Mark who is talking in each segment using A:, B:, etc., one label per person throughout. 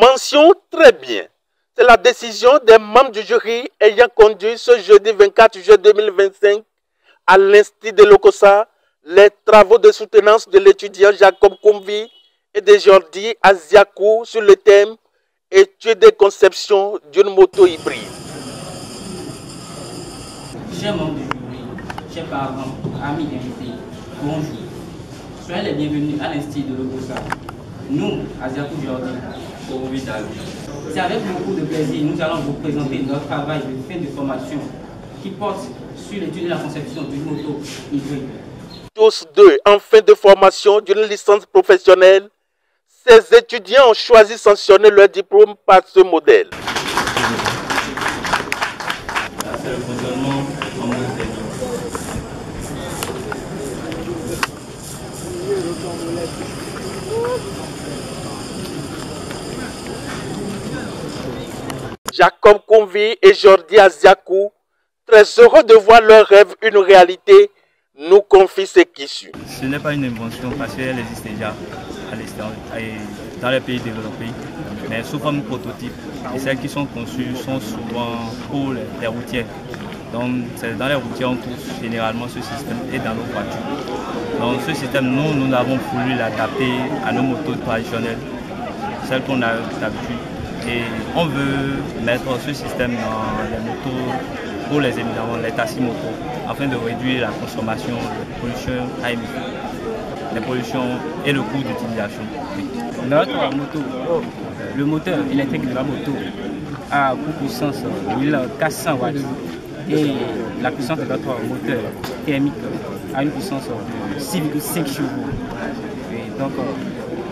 A: Mention très bien. C'est la décision des membres du jury ayant conduit ce jeudi 24 juillet 2025 à l'Institut de Lokossa les travaux de soutenance de l'étudiant Jacob Koumvi et de Jordi Aziakou sur le thème « Étude et conception d'une moto hybride ».
B: Chers membres du jury, chers parents, amis invités, bonjour. Soyez les bienvenus à l'Institut de Lokossa. Nous, Aziakou Jordi, c'est avec beaucoup de plaisir nous allons vous présenter notre travail de fin de formation qui porte sur l'étude et la conception d'une moto hybride.
A: Tous deux en fin de formation d'une licence professionnelle, ces étudiants ont choisi de sanctionner leur diplôme par ce modèle.
B: C'est le fonctionnement en mode
A: Jacob Koumvi et Jordi Aziakou, très heureux de voir leur rêve une réalité, nous confient ce qui suit.
C: Ce n'est pas une invention parce qu'elle existe déjà à l'extérieur, dans les pays développés, mais sous forme prototype. Et celles qui sont conçues sont souvent pour les routières. Donc dans les routières on trouve généralement ce système et dans nos voitures. Donc ce système, nous avons voulu l'adapter à nos motos traditionnelles, celles qu'on a d'habitude. Et on veut mettre ce système dans les motos pour évidemment les taxis motos afin de réduire la consommation de pollution à émission, les pollutions et le coût d'utilisation.
B: Notre moto, le moteur électrique de la moto a pour puissance 1400 watts et la puissance de notre moteur thermique a une puissance de 6,5 chevaux. Et donc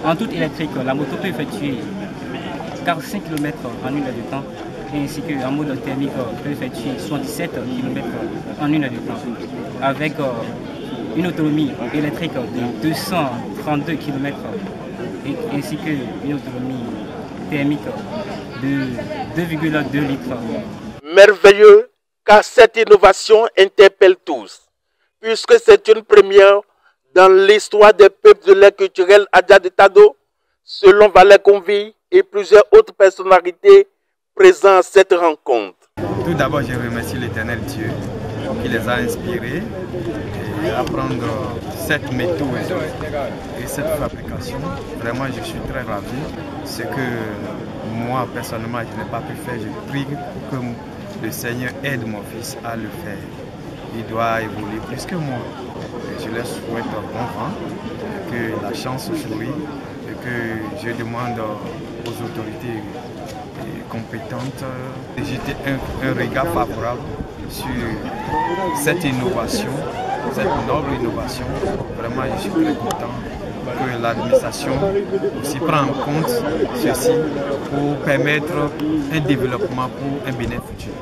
B: en toute électrique, la moto peut effectuer 45 km en une heure de temps, ainsi qu'en mode thermique peut effectuer 77 km en une heure de temps, avec une autonomie électrique de 232 km, ainsi qu'une autonomie thermique de 2,2 litres.
A: Merveilleux, car cette innovation interpelle tous, puisque c'est une première dans l'histoire des peuples de l'ère culturelle Adja de Tado, selon Valère Koumvi et plusieurs autres personnalités présentes à cette rencontre.
D: Tout d'abord, je remercie l'Éternel Dieu qui les a inspirés à prendre cette méthode et cette fabrication. Vraiment, je suis très ravi. Ce que moi, personnellement, je n'ai pas pu faire, je prie que le Seigneur aide mon fils à le faire. Il doit évoluer plus que moi. Je leur souhaite bon vent, que la chance sourit et que je demande aux autorités compétentes de jeter un regard favorable sur cette innovation, cette noble innovation. Vraiment, je suis très content que l'administration aussi prenne en compte ceci pour permettre un développement pour un bien-être futur.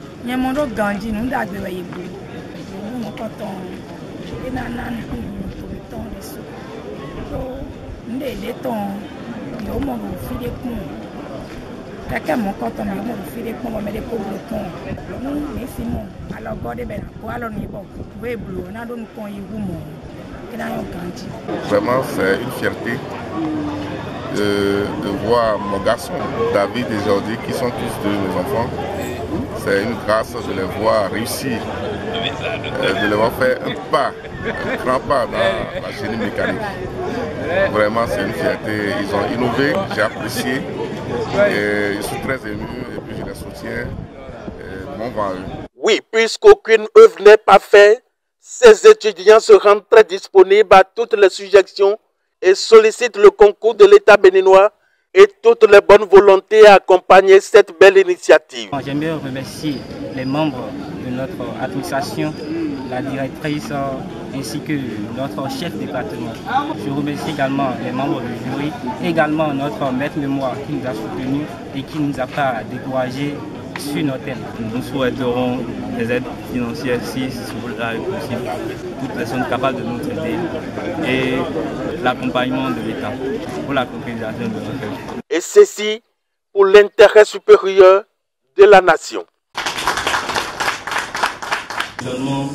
E: Vraiment, c'est une fierté de voir mon garçon, David et Jordi, qui sont tous deux mes enfants. C'est une grâce de les voir réussir, de les voir faire un grand pas dans la génie mécanique. Vraiment, c'est une fierté. Ils ont innové, j'ai apprécié. Et je suis très ému et puis je les soutiens. Bon vent à eux.
A: Oui, puisqu'aucune œuvre n'est pas faite, ces étudiants se rendent très disponibles à toutes les suggestions et sollicitent le concours de l'État béninois et toutes les bonnes volontés à accompagner cette belle initiative.
B: J'aimerais remercier les membres de notre administration, la directrice ainsi que notre chef de département. Je remercie également les membres du jury, également notre maître mémoire qui nous a soutenus et qui ne nous a pas découragés sur nos thèmes.
C: Nous souhaiterons des aides financières si cela est possible, toutes personnes capables de nous aider et l'accompagnement de l'État pour la concrétisation de nos rêves.
A: Et ceci pour l'intérêt supérieur de la nation.
B: Seulement